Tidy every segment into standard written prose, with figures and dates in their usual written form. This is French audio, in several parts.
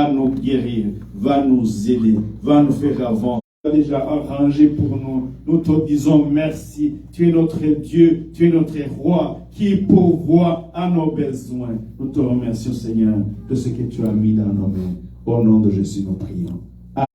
va nous guérir, va nous aider, va nous faire avancer. Tu as déjà arrangé pour nous. Nous te disons merci. Tu es notre Dieu, tu es notre roi qui pourvoit à nos besoins. Nous te remercions, Seigneur, de ce que tu as mis dans nos mains. Au nom de Jésus, nous prions. Amen.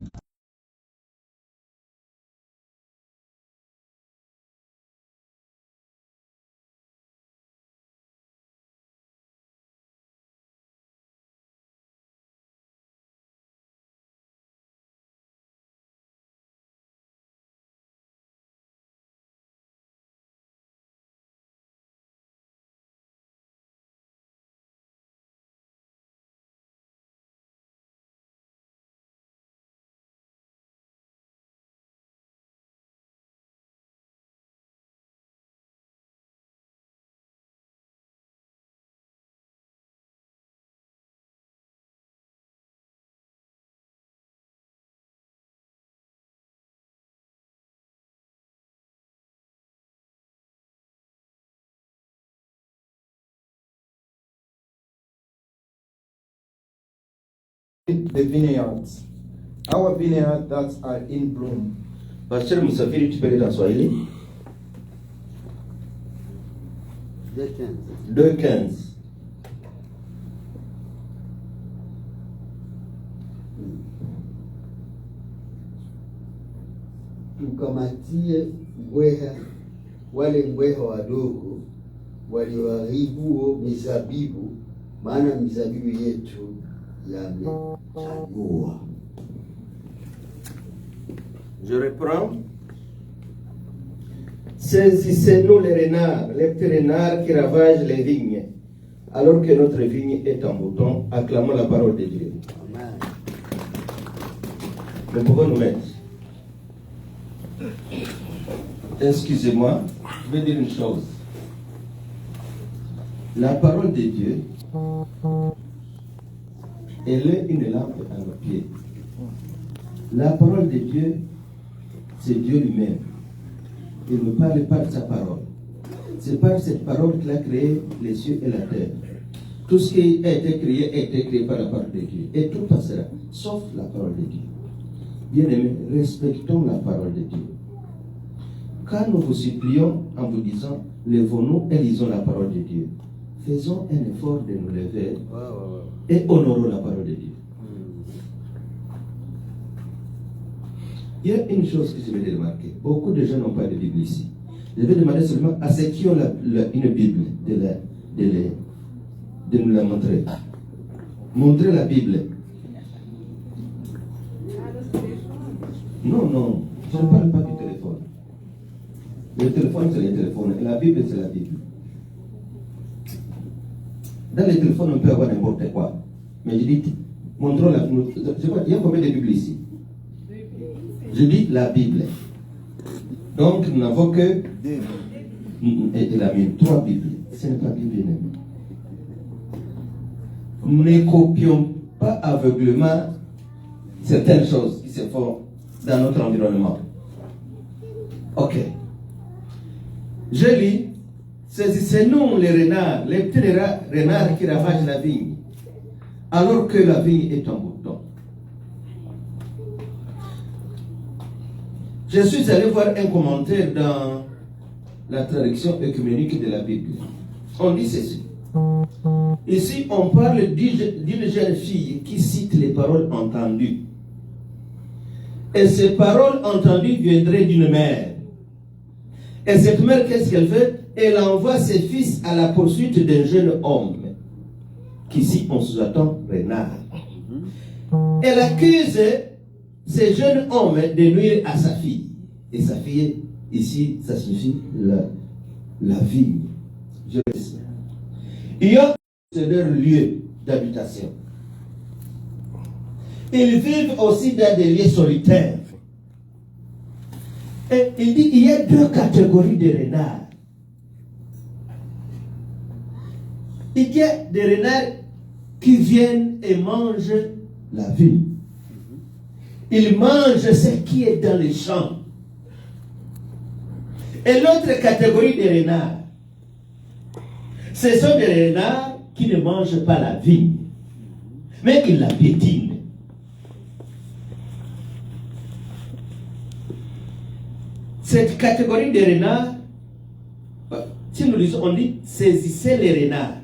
The vineyards. Our vineyards that are in bloom. Pasteur Msafiri, tu peux lire en Swahili? 2:15. Tukamatie mbweha wale mbweha wadogo walioharibu mizabibu, maana mizabibu yetu yamechanua. Je reprends. Saisissez-nous les renards, les petits renards qui ravagent les vignes, alors que notre vigne est en bouton. Acclamons la parole de Dieu. Amen. Nous pouvons nous mettre. Excusez-moi, je vais dire une chose. La parole de Dieu, elle est une lampe à nos pieds. La parole de Dieu, c'est Dieu lui-même. Il ne parle pas de sa parole. C'est par cette parole qu'il a créé les cieux et la terre. Tout ce qui a été créé par la parole de Dieu. Et tout passera, sauf la parole de Dieu. Bien-aimés, respectons la parole de Dieu. Quand nous vous supplions en vous disant, levons-nous et lisons la parole de Dieu, faisons un effort de nous lever et honorons la parole de Dieu. Il y a une chose que je vais remarquer. Beaucoup de gens n'ont pas de Bible ici. Je vais demander seulement à ceux qui ont une Bible de nous la montrer. Montrez la Bible. Non, je ne parle pas du téléphone. Le téléphone, c'est le téléphone. La Bible, c'est la Bible. Dans les téléphones, on peut avoir n'importe quoi. Mais je dis, montrons la Bible. Il y a combien de Bibles ici? Je dis la Bible. Donc, nous n'avons que. Et il a mis 3 Bibles. Ce n'est pas Bible. Nous ne copions pas aveuglément certaines choses qui se font dans notre environnement. Ok. Je lis, saisissez-nous les renards, les petits renards qui ravagent la vigne, alors que la vigne est en bouton. Je suis allé voir un commentaire dans la traduction œcuménique de la Bible. On dit ceci. Ici, on parle d'une jeune fille qui cite les paroles entendues. Et ces paroles entendues viendraient d'une mère. Et cette mère, qu'est-ce qu'elle fait? Elle envoie ses fils à la poursuite d'un jeune homme, qu'ici on sous-attend renard. Elle accuse ce jeune homme de nuire à sa fille. Et sa fille, ici, ça signifie la vigne. Il y a leur lieu d'habitation. Ils vivent aussi dans des lieux solitaires. Et il dit, il y a 2 catégories de renards. Il y a des renards qui viennent et mangent la vigne. Ils mangent ce qui est dans les champs. Et l'autre catégorie de renards, ce sont des renards qui ne mangent pas la vigne, mais ils la piétinent. cette catégorie de renards, si nous disons, on dit saisissez les renards.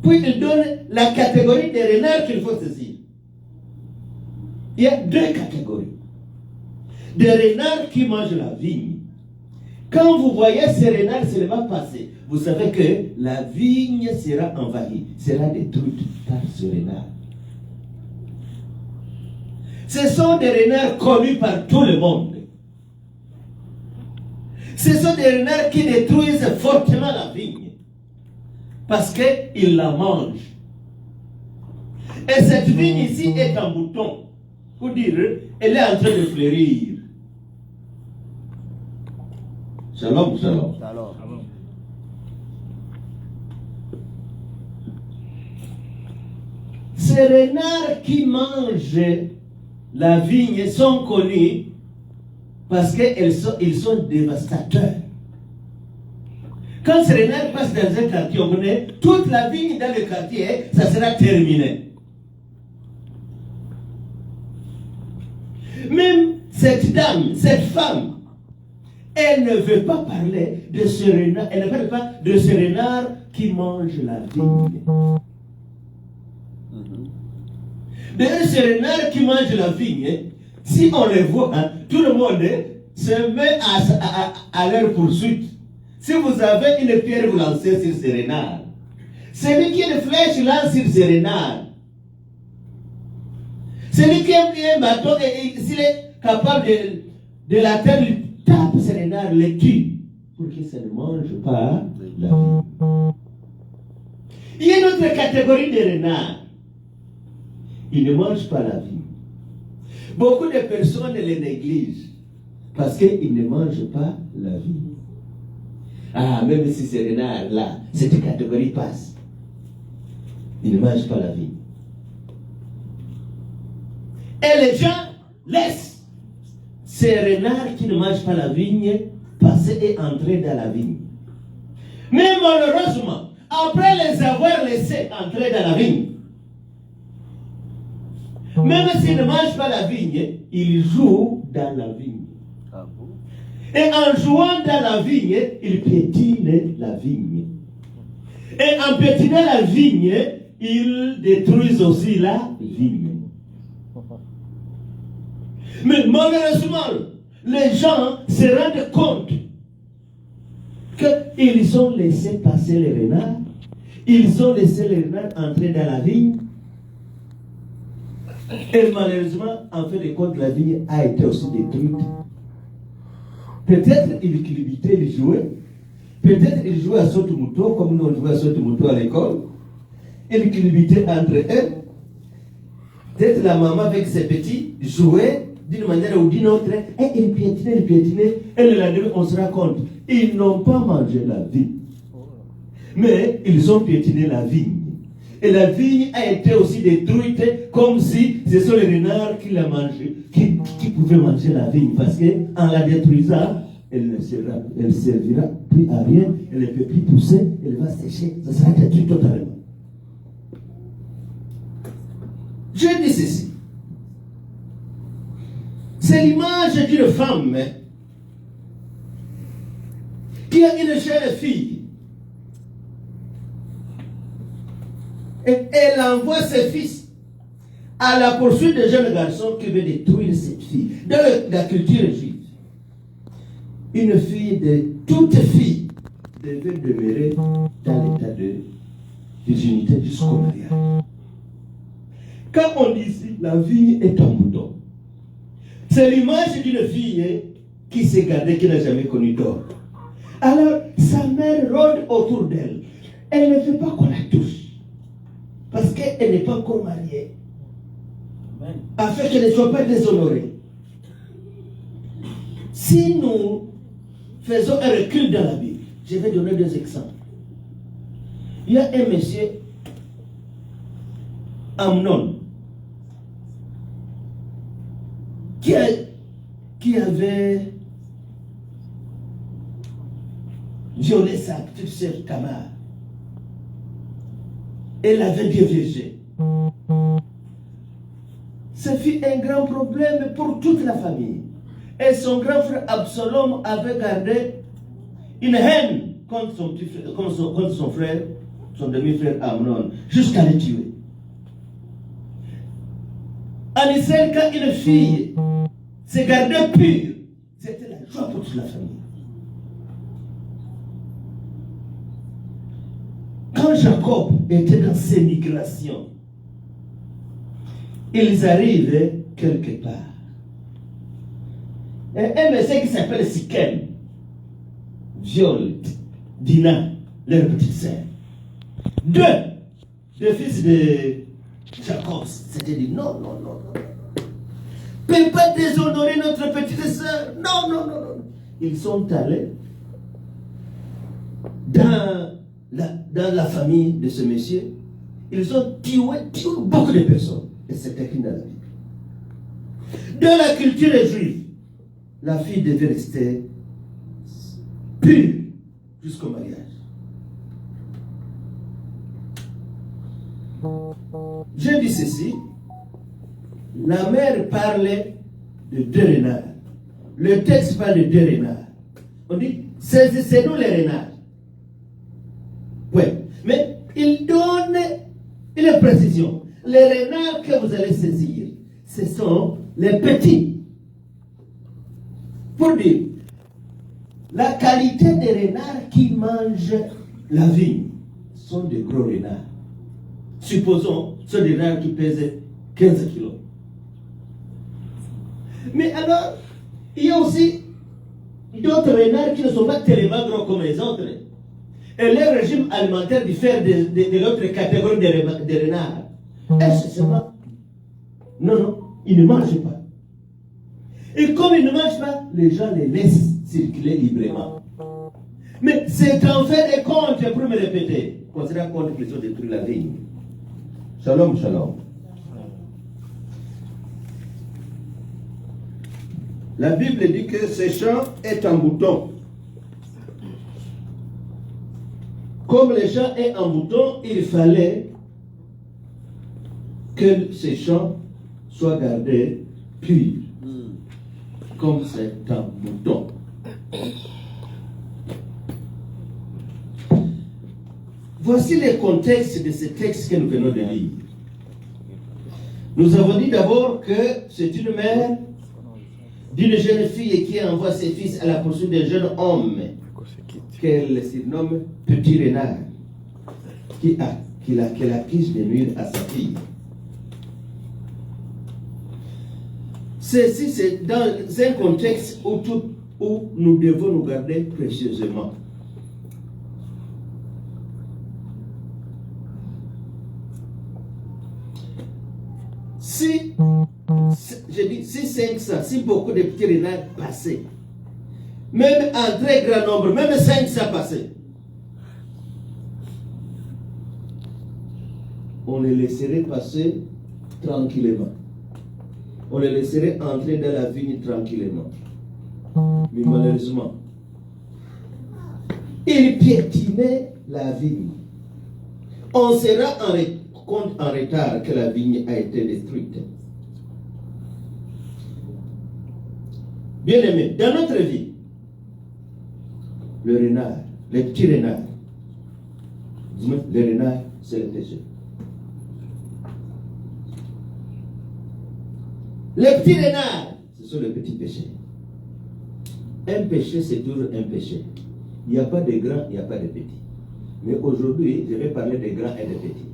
Puis il donne la catégorie des renards qu'il faut saisir. Il y a deux catégories. Des renards qui mangent la vigne. Quand vous voyez ces renards seulement passer, vous savez que la vigne sera envahie, sera détruite par ce renard. Ce sont des renards connus par tout le monde. Ce sont des renards qui détruisent fortement la vigne parce qu'ils la mangent. Et cette vigne ici est en bouton. Pour dire, elle est en train de fleurir. Shalom, shalom. Alors, Ces renards qui mangent la vigne sont connus parce qu'ils sont dévastateurs. Quand ces renards passent dans un quartier, on connaît toute la vigne dans le quartier, ça sera terminé. Même cette dame, cette femme, elle ne veut pas parler de ce renard, elle ne parle pas de ce renard qui mange la vigne. D'ailleurs, ce renard qui mange la vigne, si on les voit, tout le monde se met à leur poursuite. Si vous avez une pierre, vous lancez sur ce renard. Celui qui a une flèche lance sur ce renard. Celui qui a un bâton, et s'il est capable de la terre, il tape ce renard, le tue, pour que ça ne mange pas la vigne. Il y a une autre catégorie de renards. Ils ne mangent pas la vigne. Beaucoup de personnes les négligent parce qu'ils ne mangent pas la vigne. Ah, même si ces renards-là, cette catégorie passe, ils ne mangent pas la vigne. Et les gens laissent ces renards qui ne mangent pas la vigne passer et entrer dans la vigne. Mais malheureusement, après les avoir laissés entrer dans la vigne, même s'ils ne mangent pas la vigne, ils jouent dans la vigne. Et en jouant dans la vigne, ils piétinent la vigne. Et en piétinant la vigne, ils détruisent aussi la vigne. Mais malheureusement, les gens se rendent compte qu'ils ont laissé passer les renards, ils ont laissé les renards entrer dans la vigne. Et malheureusement, en fin de compte, la vigne a été aussi détruite. Peut-être il culbutait, il jouait. Peut-être il jouait à saut-mouton, comme nous on jouait à saut-mouton à l'école. Il culbutait entre eux. Peut-être la maman avec ses petits jouait d'une manière ou d'une autre. Et il piétinait. Et le lendemain, on se rend compte. Ils n'ont pas mangé la vigne. Mais ils ont piétiné la vigne. Et la vigne a été aussi détruite comme si ce sont les renards qui la mangeaient, qui pouvaient manger la vigne. Parce qu'en la détruisant, elle ne servira plus à rien, elle ne peut plus pousser, elle va sécher, ça sera détruit totalement. Je dis ceci. C'est l'image d'une femme qui a une jeune fille. Et elle envoie ses fils à la poursuite de jeunes garçons qui veulent détruire cette fille. Dans la culture juive, une fille toute fille devait demeurer dans l'état de virginité jusqu'au mariage. Quand on dit ici, la vigne est en bouton, c'est l'image d'une fille qui s'est gardée, qui n'a jamais connu d'or. Alors, sa mère rôde autour d'elle. Elle ne veut pas qu'on la touche. Parce qu'elle n'est pas encore mariée. Amen. Afin qu'elle ne soit pas déshonorée. Si nous faisons un recul dans la Bible, je vais donner deux exemples. Il y a un monsieur, Amnon, qui avait violé sa petite sœur Tamar. Elle avait divergé. Ce fut un grand problème pour toute la famille. Et son grand frère Absalom avait gardé une haine contre son, petit frère, contre son frère, son demi-frère Amnon, jusqu'à le tuer. En Israël, quand une fille se gardait pure, c'était la joie pour toute la famille. Quand Jacob était dans ses migrations, ils arrivent quelque part. Et un monsieur qui s'appelle Sikem viole Dina, leur petite sœur. Deux fils de Jacob s'étaient dit non. Ne peut pas déshonorer notre petite sœur. Non. Ils sont allés dans la famille de ce monsieur. Ils ont tué beaucoup de personnes. Et c'est écrit dans la Bible. Dans la culture juive, la fille devait rester pure jusqu'au mariage. Je dis ceci, la mère parlait de 2 renards. Le texte parle de 2 renards. On dit, c'est nous les renards. Oui, mais il donne une précision. Les renards que vous allez saisir, ce sont les petits. Pour dire, la qualité des renards qui mangent la vigne sont des gros renards. Supposons, ce sont des renards qui pèsent 15 kilos. Mais alors, il y a aussi d'autres renards qui ne sont pas tellement gros comme les autres. Et leur régime alimentaire diffère de l'autre catégorie de renards. Est-ce seulement? Non, ils ne mangent pas. Et comme ils ne mangent pas, les gens les laissent circuler librement. Mais c'est en fait des comptes, pour me répéter, considérant compte qu'ils ont détruit la vigne. Shalom. La Bible dit que ce champ est en bouton. Comme le champ est en bouton, il fallait que ce champ soit gardé pur. Comme c'est un bouton. Voici le contexte de ce texte que nous venons de lire. Nous avons dit d'abord que c'est une mère d'une jeune fille qui envoie ses fils à la poursuite d'un jeune homme qu'elle surnomme Petit Renard, qu'elle accuse de nuire à sa fille. Ceci, c'est dans un contexte où nous devons nous garder précieusement. Si 500, si beaucoup de petits renards passaient, même en très grand nombre, même 500 passaient, on les laisserait passer tranquillement. On les laisserait entrer dans la vigne tranquillement. Mais malheureusement, ils piétinaient la vigne. On sera compte en retard que la vigne a été détruite. Bien aimé, dans notre vie, le renard, les petits renards, le renard, c'est le péché. Les petits renards, ce sont les petits péchés. Un péché, c'est toujours un péché. Il n'y a pas de grands, il n'y a pas de petits. Mais aujourd'hui, je vais parler des grands et des petits.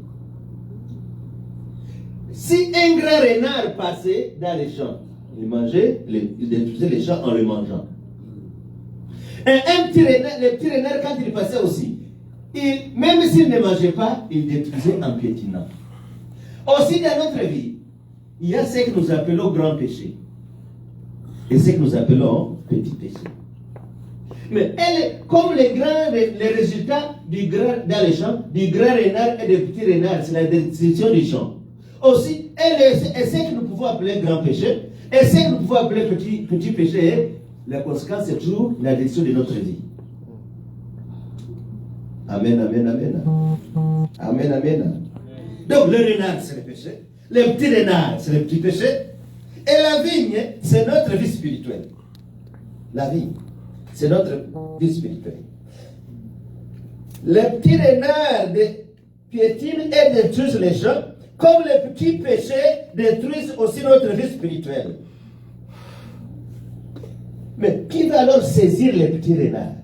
Si un grand renard passait dans les champs, il mangeait, il détruisait les champs en les mangeant. Et un petit renard, les petits renards, quand ils passaient aussi, même s'ils ne mangeaient pas, ils détruisaient en piétinant. Aussi dans notre vie, il y a ce que nous appelons grand péché et ce que nous appelons petit péché. Mais comme les résultats du grand, dans les champs, du grand renard et du petit renard, c'est la destruction du champ. Aussi, et ce que nous pouvons appeler grand péché, et ce que nous pouvons appeler petit péché, la conséquence c'est toujours la destruction de notre vie. Amen. Donc le renard c'est le péché, le petit renard c'est le petit péché, et la vigne c'est notre vie spirituelle. La vie, c'est notre vie spirituelle. Les petits renards piétinent et détruisent les gens, comme les petits péchés détruisent aussi notre vie spirituelle. Mais qui va alors saisir les petits renards?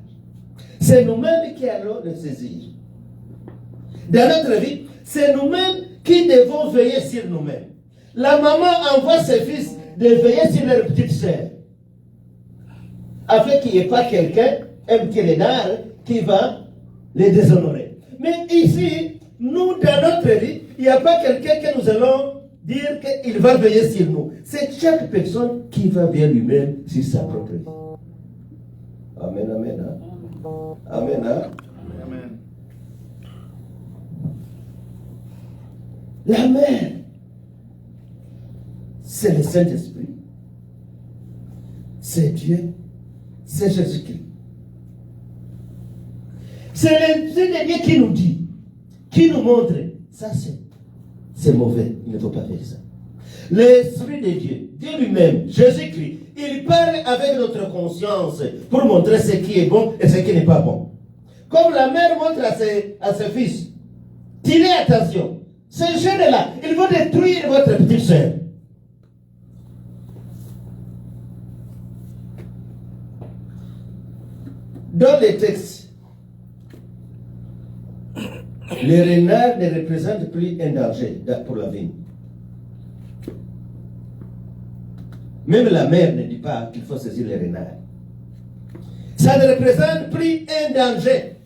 C'est nous-mêmes qui allons les saisir. Dans notre vie, c'est nous-mêmes qui devons veiller sur nous-mêmes. La maman envoie ses fils de veiller sur leur petite sœur, afin qu'il n'y ait pas quelqu'un, un petit renard, qui va les déshonorer. Mais ici, nous, dans notre vie, il n'y a pas quelqu'un que nous allons dire qu'il va veiller sur nous. C'est chaque personne qui va veiller lui-même sur sa propre vie. Amen, amen. Hein? Amen. Hein? Amen. La mère, c'est le Saint-Esprit. C'est Dieu. C'est Jésus-Christ. C'est l'Esprit de Dieu qui nous dit, qui nous montre, ça c'est mauvais, il ne faut pas faire ça. L'Esprit de Dieu, Dieu lui-même, Jésus-Christ, il parle avec notre conscience pour montrer ce qui est bon et ce qui n'est pas bon. Comme la mère montre à ses fils, tirez attention, ces jeunes-là, ils vont détruire votre petite sœur. Dans les textes, les renards ne représentent plus un danger pour la vie. Même la mère ne dit pas qu'il faut saisir les renards. Ça ne représente plus un danger.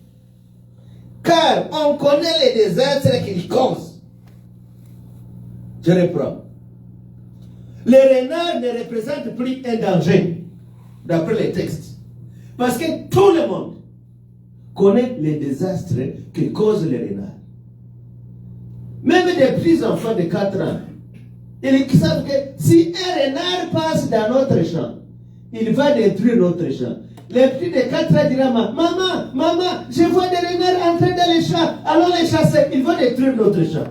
Car on connaît les désastres qu'ils causent. Je reprends. Les renards ne représentent plus un danger, d'après les textes. Parce que tout le monde connaît les désastres que causent les renards. Même des petits enfants de 4 ans, ils savent que si un renard passe dans notre champ, il va détruire notre champ. Les petits de 4 ans diront, maman, je vois des renards entrer dans les champs, allons les chasser, ils vont détruire notre champ.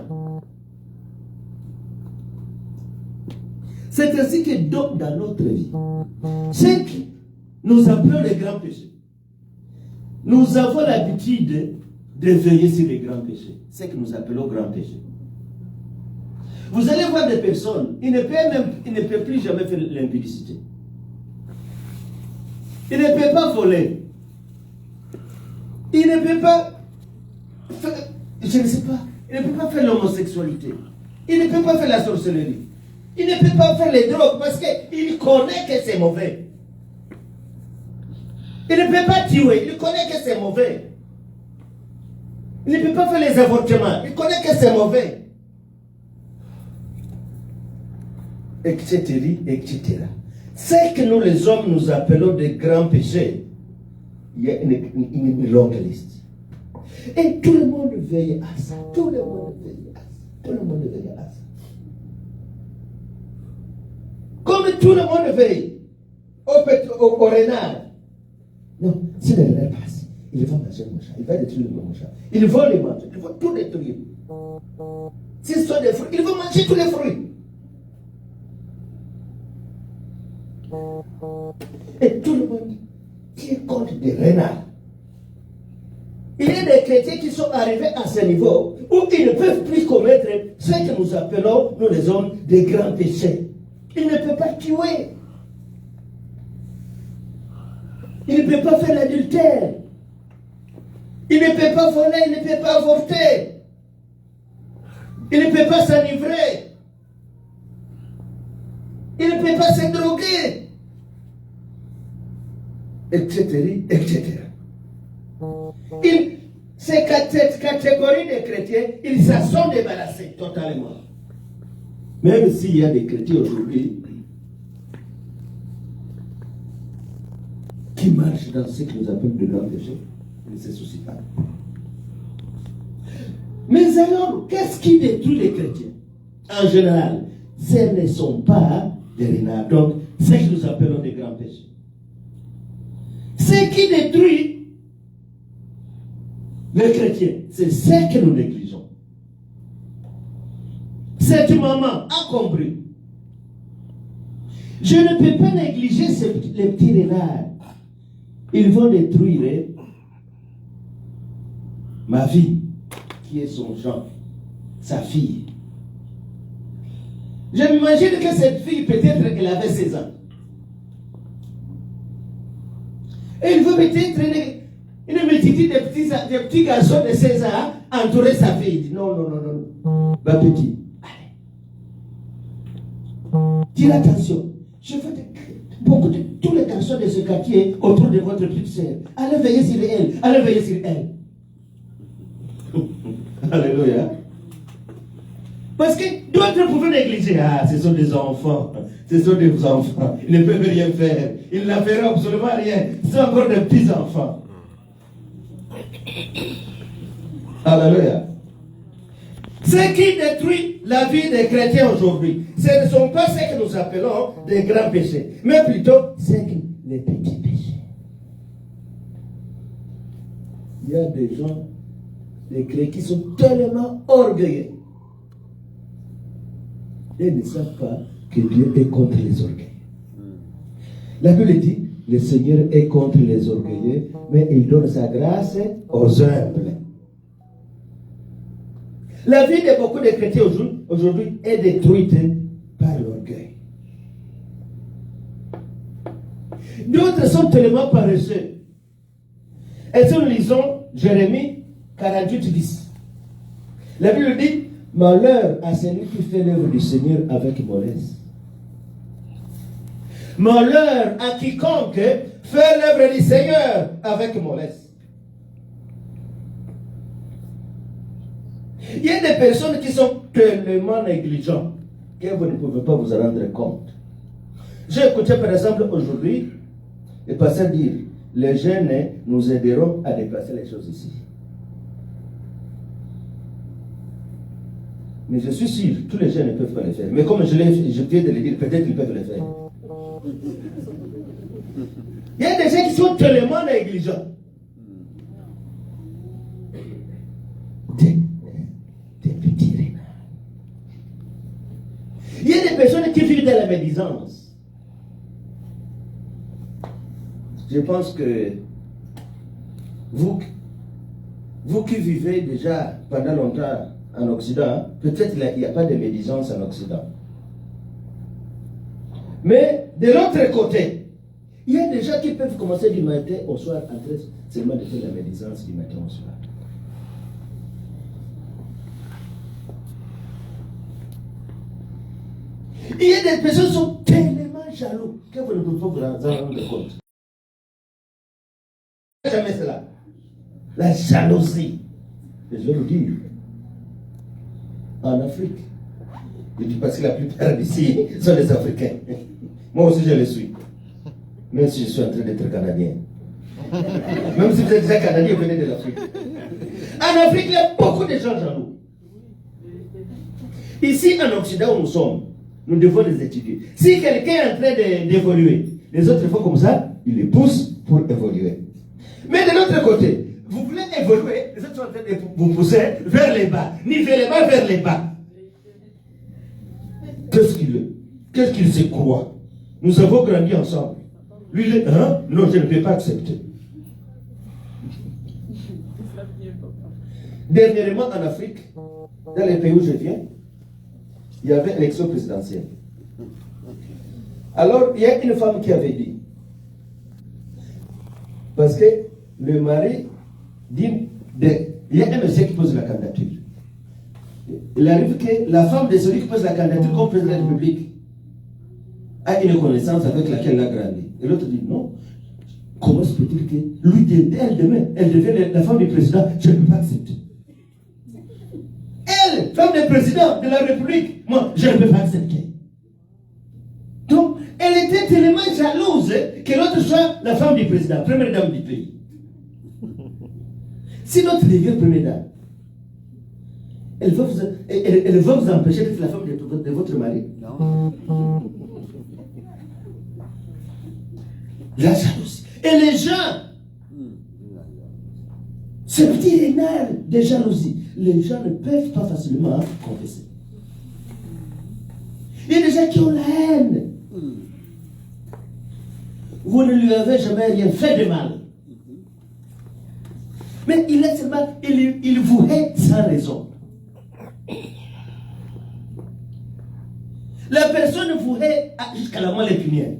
C'est ainsi que donc dans notre vie, ce que nous appelons les grands péchés, nous avons l'habitude de veiller sur les grands péchés, ce que nous appelons grands péchés. Vous allez voir des personnes, ils ne peuvent plus jamais faire l'impudicité. Ils ne peuvent pas voler. Ils ne peuvent pas faire, je ne sais pas, ils ne peuvent pas faire l'homosexualité. Ils ne peuvent pas faire la sorcellerie. Ils ne peuvent pas faire les drogues parce qu'ils connaissent que c'est mauvais. Ils ne peuvent pas tuer, ils connaissent que c'est mauvais. Ils ne peuvent pas faire les avortements, ils connaissent que c'est mauvais. Etc., etc. C'est que nous les hommes nous appelons des grands péchés. Il y a une longue liste. Et tout le monde veille à ça. Tout le monde veille à ça. Tout le monde veille à ça. Comme tout le monde veille au renard. Non, si le renard passe, il va manger mon chat. Il va détruire mon chat. Ils vont les manger. Ils vont tout détruire. Si ce sont des fruits, ils vont manger tous les fruits. Et tout le monde tient compte des renards. Il y a des chrétiens qui sont arrivés à ce niveau où ils ne peuvent plus commettre ce que nous appelons, nous les hommes, des grands péchés. Ils ne peuvent pas tuer. Ils ne peuvent pas faire l'adultère. Ils ne peuvent pas voler, ils ne peuvent pas avorter. Ils ne peuvent pas s'enivrer. Ils ne peuvent pas se droguer. Etc., etc. Cette catégorie de chrétiens, ils s'en sont débarrassés totalement. Même s'il y a des chrétiens aujourd'hui qui marchent dans ce que nous appelons de grands péchés, ils ne se soucient pas. Mais alors, qu'est-ce qui détruit les chrétiens? En général, ce ne sont pas des renards. Donc, ce que nous appelons des grands péchés. Ce qui détruit les chrétiens, c'est ce que nous négligeons. Cette maman a compris. Je ne peux pas négliger les petits renards. ils vont détruire ma vie, qui est son genre, sa fille. Je m'imagine que cette fille, peut-être qu'elle avait 16 ans. Et il veut peut-être une multitude de petits garçons de 16 ans entourer sa fille. Il dit non, non, non, non. Ma petite, allez. Dites attention. Je veux beaucoup de tous les garçons de ce quartier autour de votre petite sœur. Allez veiller sur elle. Allez veiller sur elle. Alléluia. Parce que d'autres pouvaient négliger. Ah, ce sont des enfants. Ce sont des enfants. Ils ne peuvent rien faire. Ils ne feront absolument rien. Ce sont encore des petits enfants. Alléluia. Ce qui détruit la vie des chrétiens aujourd'hui, ce ne sont pas ce que nous appelons des grands péchés, mais plutôt les petits péchés. Il y a des gens, des chrétiens qui sont tellement orgueilleux. Ils ne savent pas que Dieu est contre les orgueilleux. La Bible dit, le Seigneur est contre les orgueilleux, mais il donne sa grâce aux humbles. La vie de beaucoup de chrétiens aujourd'hui est détruite par l'orgueil. D'autres sont tellement paresseux. Et si nous lisons Jérémie 48, 10, la Bible dit, malheur à celui qui fait l'œuvre du Seigneur avec mollesse. Malheur à quiconque fait l'œuvre du Seigneur avec mollesse. Il y a des personnes qui sont tellement négligentes que vous ne pouvez pas vous en rendre compte. J'ai écouté par exemple aujourd'hui le pasteur dire, les jeunes nous aideront à déplacer les choses ici. Mais je suis sûr, tous les jeunes ne peuvent pas le faire. Mais comme je viens de le dire, peut-être qu'ils peuvent le faire. Il y a des gens qui sont tellement négligents. Des petits renards. Il y a des personnes qui vivent dans la médisance. Je pense que vous qui vivez déjà pendant longtemps en Occident, peut-être il n'y a pas de médisance en Occident. Mais de l'autre côté, il y a des gens qui peuvent commencer du matin au soir en train seulement de faire la médisance du matin au soir. Il y a des personnes qui sont tellement jaloux que vous ne pouvez pas vous en rendre compte. Jamais cela. La jalousie. Et je vais vous dire, en Afrique, je dis parce que la plupart d'ici sont des Africains. Moi aussi je le suis. Même si je suis en train d'être Canadien. Même si vous êtes déjà Canadien, vous venez de l'Afrique. En Afrique, il y a beaucoup de gens jaloux. Ici, en Occident où nous sommes, nous devons les étudier. Si quelqu'un est en train d'évoluer, les autres font comme ça, ils les poussent pour évoluer. Mais de l'autre côté, vous voulez évoluer, les autres sont en train de vous pousser vers les bas, nivellement vers les bas. Qu'est-ce qu'il se croit? Nous avons grandi ensemble. Lui, il est, hein? Non, je ne peux pas accepter. Dernièrement, en Afrique, dans les pays où je viens, il y avait élection présidentielle. Alors, il y a une femme qui avait dit, parce que le mari dit, il y a un monsieur qui pose la candidature. Il arrive que la femme de celui qui pose la candidature comme président de la République a une connaissance avec laquelle elle a grandi. Et l'autre dit, non, comment se peut-il que lui, elle devient la femme du président, je ne peux pas accepter. Elle, femme du président de la République, moi, je ne peux pas accepter. Donc, elle était tellement jalouse que l'autre soit la femme du président, première dame du pays. Si l'autre devient première dame, elle va vous empêcher d'être la femme de votre mari. Non. La jalousie. Et les gens, ce petit renard de jalousie, les gens ne peuvent pas facilement confesser. Il y a des gens qui ont la haine. Vous ne lui avez jamais rien fait de mal. Mais il est seulement, il vous hait sans raison. La personne vous hait jusqu'à la moelle épinière.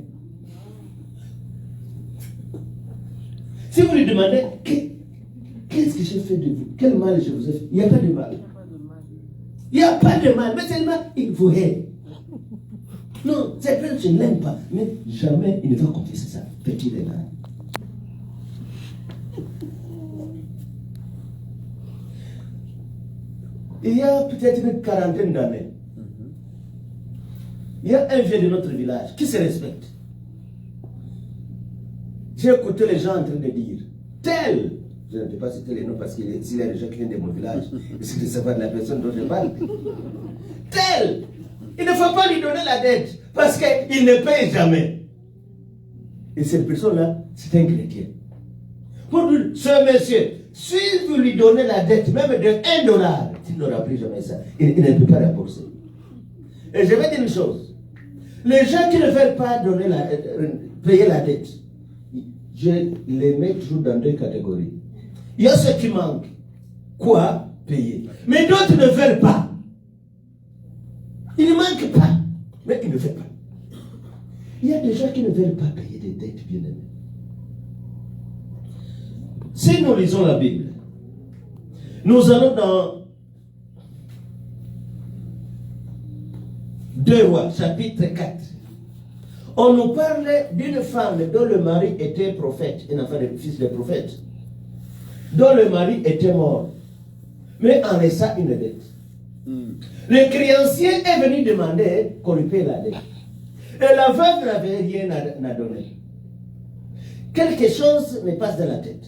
Si vous lui demandez, qu'est-ce que j'ai fait de vous? Quel mal je vous ai fait? Il n'y a pas de mal. Il n'y a pas de mal, mais seulement il vous hait. Non, cette personne, je ne l'aime pas. Mais jamais il ne va confesser ça. Petit renard. Il y a peut-être une quarantaine d'années, il y a un vieux de notre village qui se respecte. J'ai écouté les gens en train de dire, tel, je ne peux pas citer les noms parce qu'il y a des gens qui viennent de mon village, c'est de savoir de la personne dont je parle. Tel, il ne faut pas lui donner la dette parce qu'il ne paye jamais. Et cette personne-là, c'est un chrétien. Pour lui, ce monsieur, si vous lui donnez la dette, même de $1, il n'aura plus jamais ça. Il ne peut pas rembourser. Et je vais dire une chose. Les gens qui ne veulent pas payer la dette, je les mets toujours dans deux catégories. Il y a ceux qui manquent. Quoi? Payer. Mais d'autres ne veulent pas. Ils ne manquent pas. Mais ils ne veulent pas. Il y a des gens qui ne veulent pas payer des dettes, bien aimés. Si nous lisons la Bible, nous allons dans 2 Rois, chapitre 4. On nous parle d'une femme dont le mari était prophète, un enfant de fils de prophète, dont le mari était mort, mais en laissant une dette. Le créancier est venu demander qu'on lui paye la dette. Et la veuve n'avait rien à donner. Quelque chose me passe dans la tête.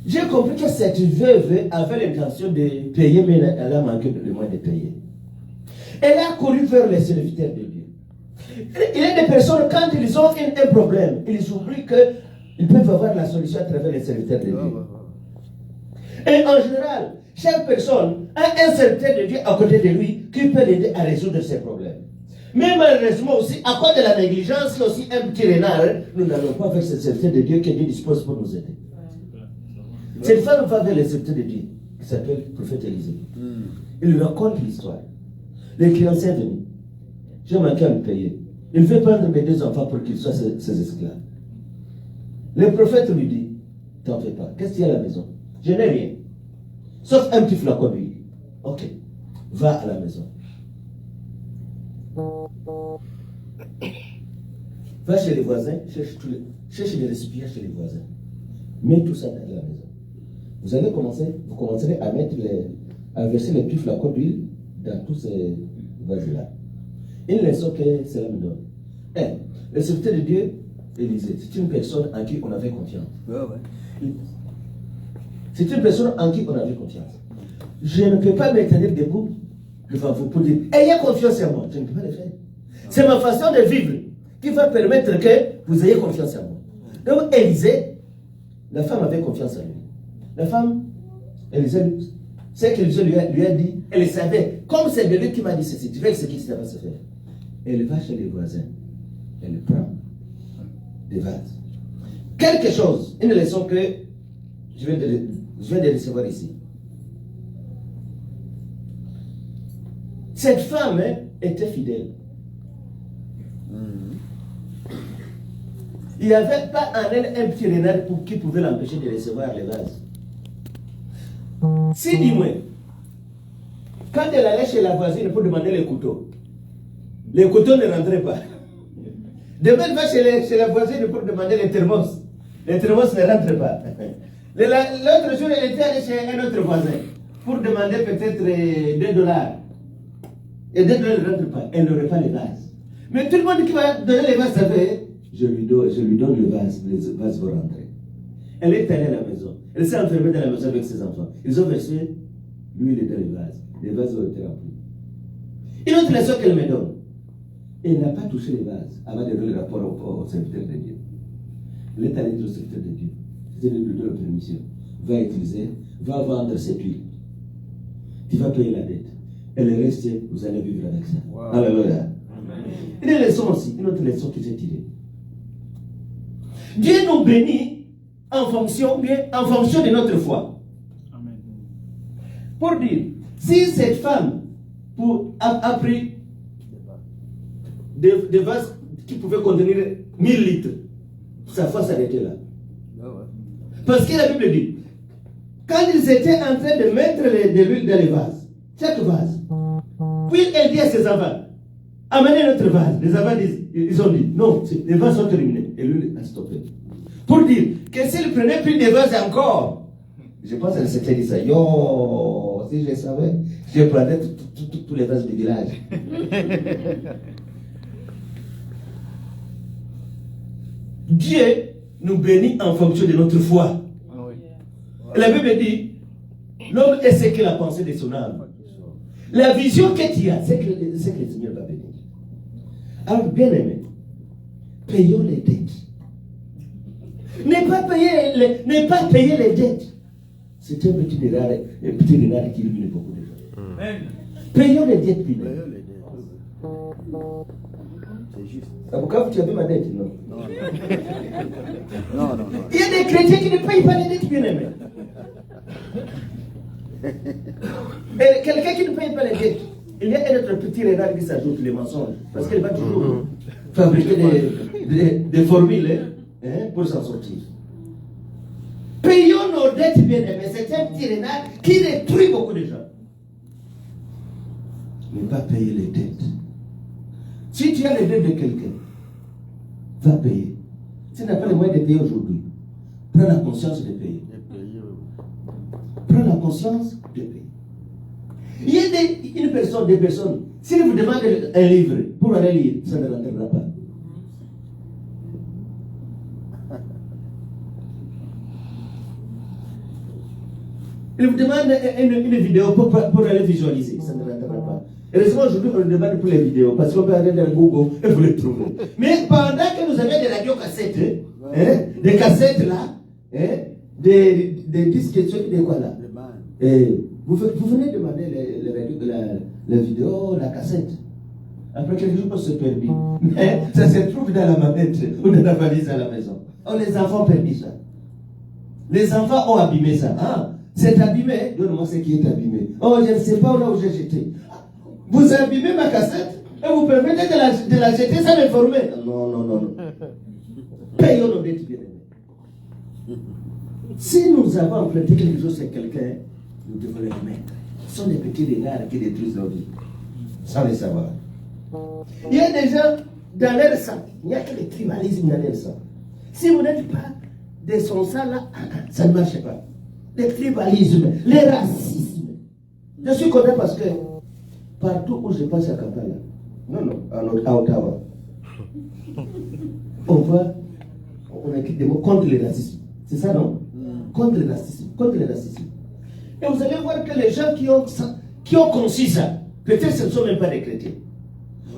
J'ai compris que cette veuve avait l'intention de payer, mais elle a manqué le moyen de payer. Elle a couru vers les serviteurs de Dieu. Il y a des personnes, quand ils ont un problème, ils oublient qu'ils peuvent avoir la solution à travers les serviteurs de Dieu. Et en général, chaque personne a un serviteur de Dieu à côté de lui qui peut l'aider à résoudre ses problèmes. Mais malheureusement aussi, à cause de la négligence, il y a aussi un petit renard, nous n'allons pas vers ce serviteur de Dieu que Dieu dispose pour nous aider. Cette femme va vers le serviteur de Dieu, qui s'appelle le prophète Élisée. Il lui raconte l'histoire. Le créancier est venu. J'ai manqué à me payer. Il veut prendre mes 2 enfants pour qu'ils soient ses esclaves. Le prophète lui dit, t'en fais pas. Qu'est-ce qu'il y a à la maison? Je n'ai rien. Sauf un petit flacon d'huile. Ok. Va à la maison. Va chez les voisins, cherche les récipients chez les voisins. Mets tout ça dans la maison. Vous commencerez à verser les petits flacons d'huile dans tous ces vases-là. Une leçon que cela me donne. Le serviteur de Dieu, Élisée, c'est une personne en qui on avait confiance. C'est une personne en qui on avait confiance. Je ne peux pas me tenir debout devant vous pour dire, ayez confiance en moi. Je ne peux pas le faire. C'est ma façon de vivre qui va permettre que vous ayez confiance en moi. Donc, Élisée, la femme avait confiance en lui. La femme, Élisée, ce qu'Élisée lui a dit, elle savait. Comme c'est de lui qui m'a dit ceci, tu sais ce qui va se faire. Elle va chez les voisins. Elle prend des vases. Quelque chose, une leçon que je viens de recevoir ici. Cette femme était fidèle. Il n'y avait pas en elle un petit renard qui pouvait l'empêcher de recevoir les vases. Si, dis-moi, quand elle allait chez la voisine pour demander les couteaux ne rentraient pas. Demain, elle va chez la voisine pour demander les thermos. Les thermos ne rentrent pas. L'autre jour, elle était allée chez un autre voisin pour demander peut-être $2. Et $2 ne rentrent pas. Elle n'aurait pas les vases. Mais tout le monde qui va donner les vases savait, je lui donne le vase, les vases vont rentrer. Elle est allée à la maison. Elle s'est enfermée dans la maison avec ses enfants. Ils ont versé l'huile dans les vases. Les vases ont été remplis. Une autre leçon qu'elle me donne. Elle n'a pas touché les vases avant de donner le rapport au serviteur de Dieu. Elle est allée au serviteur de Dieu. C'est de lui donner la permission. Va vendre cette huile. Tu vas payer la dette. Et le reste, vous allez vivre avec ça. Wow. Alléluia. Une leçon aussi, une autre leçon que j'ai tirée. Dieu nous bénit en fonction de notre foi. Amen. Pour dire, si cette femme a pris des vases qui pouvaient contenir 1000 litres, sa foi s'arrêtait là. Parce que la Bible dit, quand ils étaient en train de mettre de l'huile dans les vases, chaque vase, puis elle dit à ses enfants, amenez notre vase. Les enfants disent, ils ont dit, non, les vases sont terminés. Et l'huile a stoppé. Pour dire que s'il prenait plus de vases encore, je pense qu'elle s'était dit ça, yo, si je savais, je prendrais tous les vases du village. Dieu nous bénit en fonction de notre foi. La Bible dit, l'homme est ce qu'il a pensé de son âme. La vision que tu as, c'est que le Seigneur va bénir. Alors, bien aimé, payons les dettes. Ne pas payer les dettes. C'est un petit renard qui illumine beaucoup de gens. Payons les dettes, puis. C'est juste. Pourquoi tu as vu ma dette? Non. Non. Il y a des chrétiens qui ne payent pas les dettes, bien aimé. Et quelqu'un qui ne paye pas les dettes, il y a un autre petit renard qui s'ajoute, les mensonges. Parce qu'il va toujours fabriquer des formules pour s'en sortir. Payons nos dettes, bien aimés. C'est un petit renard qui détruit beaucoup de gens. Ne pas payer les dettes. Si tu as les dettes de quelqu'un, va payer. Si tu n'as pas les moyens de payer aujourd'hui, prends la conscience de payer. Prends la conscience de payer. Il y a des personnes, s'ils vous demandent un livre pour aller lire, ça ne l'entendra pas. Ils vous demandent une vidéo pour aller visualiser, ça ne l'entendra pas. Heureusement, aujourd'hui, on nous demande pour les vidéos, parce qu'on peut aller dans Google et vous les trouver. Mais pendant que nous avions des radiocassettes, des cassettes là, des disques, des quoi là, vous venez demander la vidéo, la cassette. Après quelques jours, on se perd. Mais ça se trouve dans la manette ou dans la valise à la maison. Oh, les enfants perdent ça. Les enfants ont abîmé ça. Ah, c'est abîmé. Donne-moi ce qui est abîmé. Oh, je ne sais pas là où j'ai jeté. Vous abîmez ma cassette et vous permettez de la jeter sans m'informer. Non. Payons nos dettes, bien aimés. Si nous avons emprunté quelque chose à quelqu'un, nous devons les remettre. Ce sont des petits renards qui détruisent nos vies, sans le savoir. Il y a des gens dans leur sang, il n'y a que le tribalisme dans leur sang. Si vous n'êtes pas de son sang là, ça ne marche pas. Le tribalisme, le racisme. Je suis content parce que partout où je passe à Kampala, à Ottawa, on écrit des mots contre le racisme. C'est ça, non? Contre le racisme. Et vous allez voir que les gens qui ont conçu ça, peut-être ce ne sont même pas des chrétiens.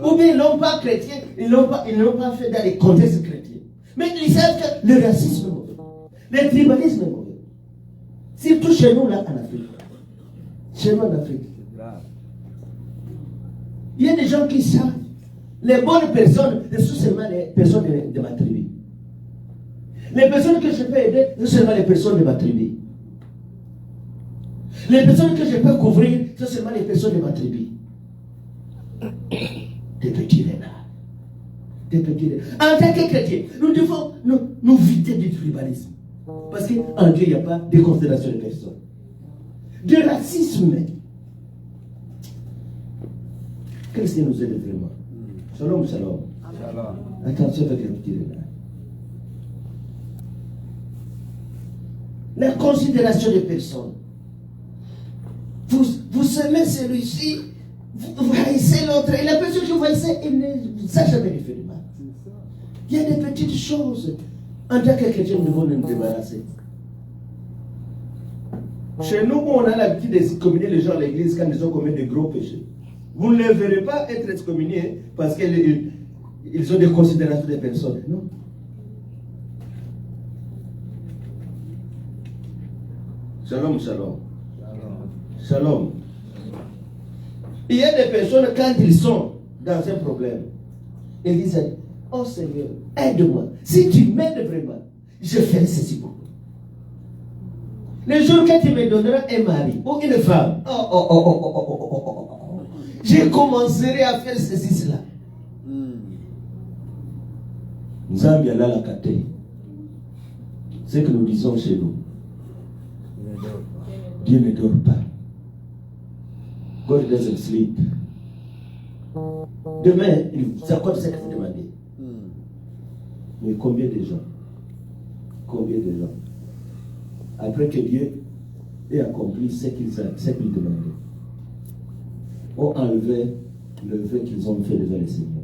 Ou bien ils n'ont pas chrétien, ils n'ont pas fait dans les contextes chrétiens. Mais ils savent que le racisme est mauvais. Le tribalisme est mauvais. Surtout chez nous, là, en Afrique. Chez nous, en Afrique. Il y a des gens qui savent. Les bonnes personnes ne sont seulement les personnes de ma tribu. Les personnes que je peux aider sont seulement les personnes de ma tribu. Les personnes que je peux couvrir sont seulement les personnes de ma tribu. Des petits renards. En tant que chrétiens, nous devons nous vider du tribalisme. Parce qu'en Dieu, il n'y a pas de considération de personnes. De racisme. Que le Seigneur nous aide vraiment. Shalom. Attention avec les petits renards. La considération des personnes. Vous aimez celui-ci, vous haïssez l'autre, et la personne que vous haïssez, il ne vous a jamais fait de mal. Il y a des petites choses. En tant que chrétien, nous devons nous débarrasser. Chez nous, on a l'habitude d'excommunier les gens à l'église quand ils ont commis de gros péchés. Vous ne les verrez pas être excommuniés parce qu'ils ont des considérations des personnes. Non. Shalom. Il y a des personnes, quand ils sont dans un problème, ils disent, oh Seigneur, aide-moi. Si tu m'aides vraiment, je ferai ceci pour toi. Le jour que tu me donneras un mari ou une femme, je commencerai à faire ceci, cela. Nzambi alala kate. Ce que nous disons chez nous. Dieu ne dort pas. God doesn't sleep. Demain, il s'accorde ce que vous demandez. Mais combien de gens, après que Dieu ait accompli ce qu'il demandait, ont enlevé le vœu qu'ils ont fait devant le Seigneur.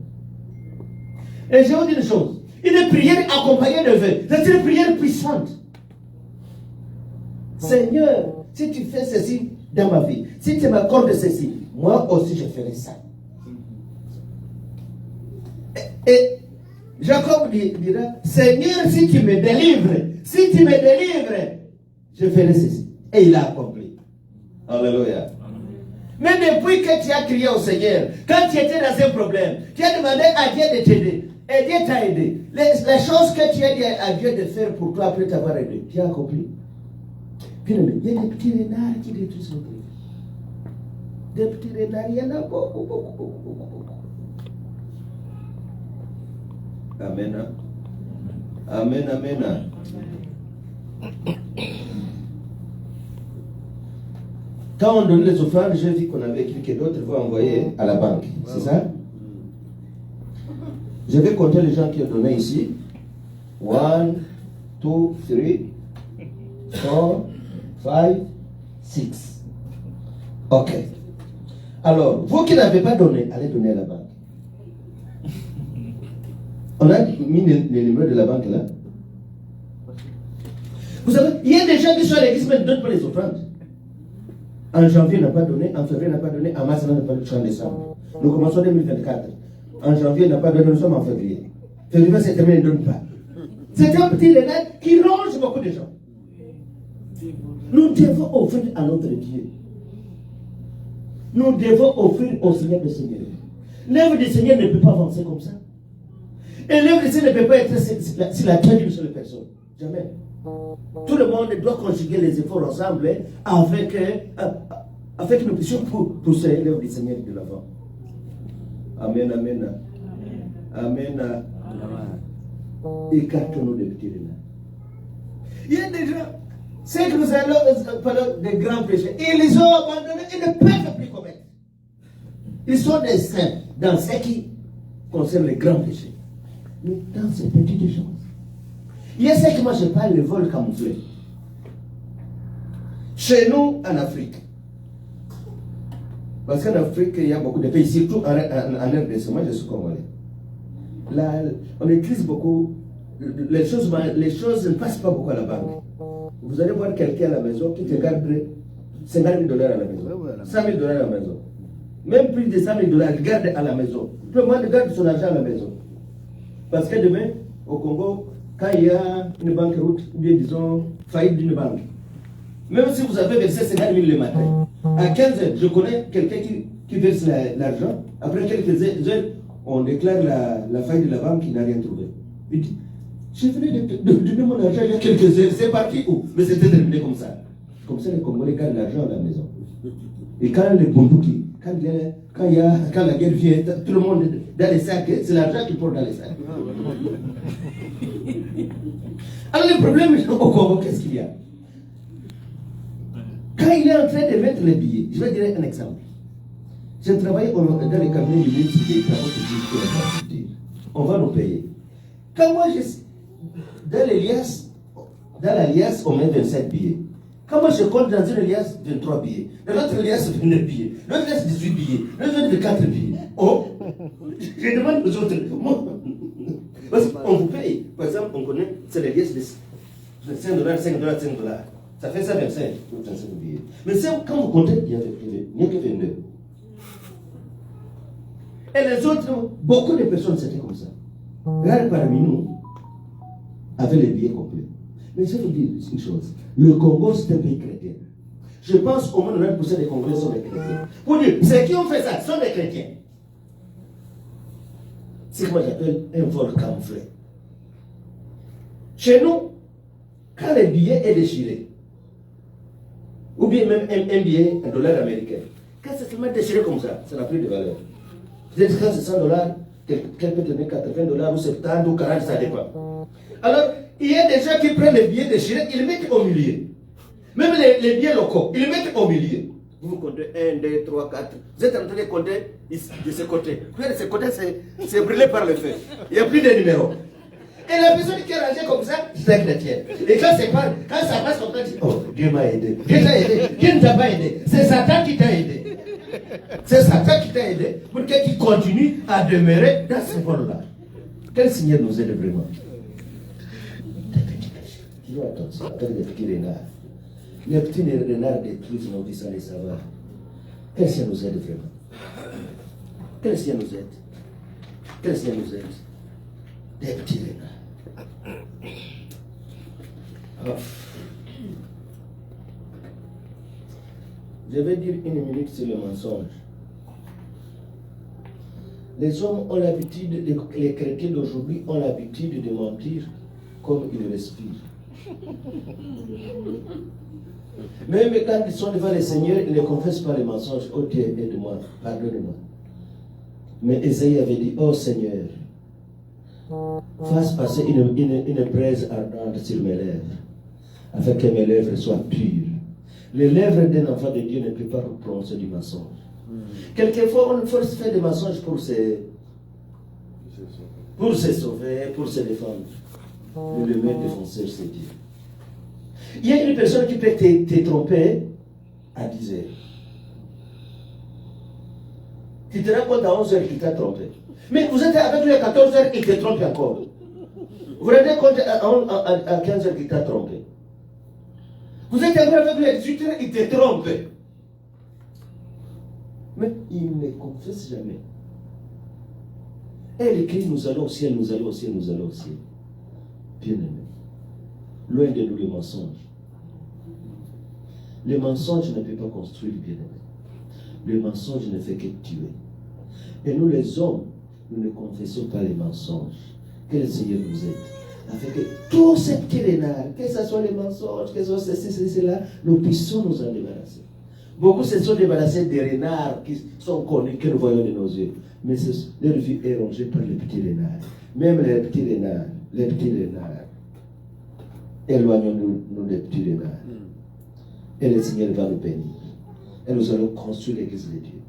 Et je vous dis une chose, une prière accompagnée de vœux, c'est une prière puissante. Seigneur, si tu fais ceci dans ma vie, si tu m'accordes ceci, moi aussi je ferai ça. Et Jacob dira, Seigneur, si tu me délivres, je ferai ceci. Et il a accompli. Alléluia. Mais depuis que tu as crié au Seigneur, quand tu étais dans un problème, tu as demandé à Dieu de t'aider, et Dieu t'a aidé. Les choses que tu as dit à Dieu de faire pour toi après t'avoir aidé, tu as accompli. Puis il y a des petits renards qui détruisent notre vie. Des petits renards, il y en a beaucoup. Amen. Amen. Quand on donne les offrandes, j'ai vu qu'on avait écrit que d'autres vont envoyer à la banque. C'est ça? Je vais compter les gens qui ont donné ici. 1, 2, 3, 4, 5, 6. Ok. Alors, vous qui n'avez pas donné, allez donner à la banque. On a mis les numéros de la banque là. Vous savez, il y a des gens qui sont à l'église mais ne donnent pas les offrandes. En janvier, n'a pas donné, en février, n'a pas donné, en mars, n'a pas donné, en décembre. Nous commençons en 2024. En janvier, n'a pas donné, nous sommes en février. Février, c'est terminé, il ne donne pas. C'est un petit renard qui ronge beaucoup de gens. Nous devons offrir à notre Dieu. Nous devons offrir au Seigneur des Seigneurs. L'œuvre du Seigneur ne peut pas avancer comme ça. Et l'œuvre du Seigneur ne peut pas être sur la tête d'une seule personne. Jamais. Tout le monde doit conjuguer les efforts ensemble afin que nous puissions pousser l'œuvre du Seigneur de l'avant. Amen. Écartons-nous des petits renards. Il y a des gens, c'est que nous allons parler des grands péchés. Ils ont abandonné et ne peuvent plus commettre. Ils sont des saints dans ce qui concerne les grands péchés. Mais dans ces petites choses, il y a ce que moi je parle, le vol camouflé. Chez nous, en Afrique, parce qu'en Afrique, il y a beaucoup de pays, surtout en RDC, moi je suis congolais. Là, on utilise beaucoup, les choses ne passent pas beaucoup à la banque. Vous allez voir quelqu'un à la maison qui te garde 50 000 $ à la maison, 100 000 $ à la maison, même plus de 100 000 $, il garde à la maison. Tout le monde garde son argent à la maison. Parce que demain, au Congo, quand il y a une banqueroute, ou bien disons, faillite d'une banque, même si vous avez versé 50 000 le matin, à 15 h, je connais quelqu'un qui verse l'argent, après quelques heures, on déclare la faillite de la banque, il n'a rien trouvé. Il dit, je venais de donner mon argent il y a quelques heures, c'est parti où? Mais c'était terminé comme ça. Comme ça, les Congolais gardent l'argent à la maison. Et quand les Bundouki, quand la guerre vient, tout le monde dans les sacs, c'est l'argent qui porte dans les sacs. Alors le problème au Congo, qu'est-ce qu'il y a? Quand il est en train de mettre les billets, je vais dire un exemple. J'ai travaillé dans les cabinets du ministre des Travaux publics. On va nous payer. Quand moi, dans l'alias, on met 27 billets. Quand moi je compte dans une liasse 23 billets, dans l'autre liasse 29 billets, dans l'autre liasse 18 billets, dans l'autre 4 billets. Oh, je demande aux autres. Parce qu'on vous paye. Par exemple, on connaît, c'est les liasses de 5 $, 5 $, 5 $. Ça fait ça 25 billets. Mais quand vous comptez, il n'y a que 22. Et les autres, beaucoup de personnes, c'était comme ça. Regardez parmi nous, avaient les billets complets. Mais je vais vous dire une chose. Le Congo, c'est un pays chrétien. Je pense au moins 90% des Congolais sont des chrétiens. Pour dire, ceux qui ont fait ça sont des chrétiens. C'est ce que moi j'appelle un vol camouflé. Chez nous, quand le billet est déchiré, Ou bien même un billet, $1 américain. Quand c'est seulement déchiré comme ça n'a plus de valeur. Peut-être quand c'est $100, quelqu'un peut donner $80 ou 70 ou 40, ça dépend. Alors, il y a des gens qui prennent les billets déchirés, ils les mettent au milieu. Même les billets locaux, ils les mettent au milieu. Vous comptez 1, 2, 3, 4. Vous êtes en train de compter de ce côté. De ce côté, c'est brûlé par le feu. Il n'y a plus de numéros. Et la personne qui est rangée comme ça, c'est chrétienne. Et quand ça passe comme ça, dit, oh, Dieu m'a aidé. Dieu t'a aidé. Dieu ne t'a pas aidé. C'est Satan qui t'a aidé. C'est Satan qui t'a aidé pour qu'il continue à demeurer dans ce vol-là. Quel Seigneur nous aide vraiment? Dis-nous attention, avec les petits renards. Les petits renards détruisent nos vies sans les savoir. Quel Seigneur nous aide vraiment? Quel Seigneur nous aide? Quel Seigneur nous aide? Des petits renards. Oh. Je vais dire 1 minute sur le mensonge. Les hommes ont l'habitude, les chrétiens d'aujourd'hui ont l'habitude de mentir comme ils respirent. Même quand ils sont devant le Seigneur, ils ne confessent pas les mensonges. Oh Dieu, aide-moi, pardonne-moi. Mais Ésaïe avait dit, oh Seigneur, fasse passer une braise ardente sur mes lèvres, afin que mes lèvres soient pures. Les lèvres d'un enfant de Dieu ne peuvent pas prononcer du mensonge. Quelquefois, on force faire des mensonges pour se sauver, pour se défendre. Mais le maître défenseur, c'est Dieu. Il y a une personne qui peut te tromper à 10 heures. Tu te rends compte à 11 heures qu'il t'a trompé. Mais vous êtes avec lui à 14 heures, il te trompe encore. Vous vous rendez compte à 15 heures qu'il t'a trompé. Vous êtes encore avec lui à 18 heures, il te trompe. Mais il ne confesse jamais. Elle écrit, nous allons au ciel, nous allons au ciel, nous allons au ciel. Bien-aimé, loin de nous le mensonge. Le mensonge ne peut pas construire, bien-aimé. Le mensonge ne fait que tuer. Et nous les hommes, nous ne confessons pas les mensonges. Que le Seigneur nous aide. Afin que tous ces petits renards, que ce soit les mensonges, que ce soit ceci, cela, nous puissions nous en débarrasser. Beaucoup se sont débarrassés des renards qui sont connus, que nous voyons de nos yeux. Mais leur vie est rongée par les petits renards. Même les petits renards. Éloignons-nous des petits renards. Et le Seigneur va nous bénir. Et nous allons construire l'église de Dieu.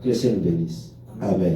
Que le Seigneur nous bénisse. Amen.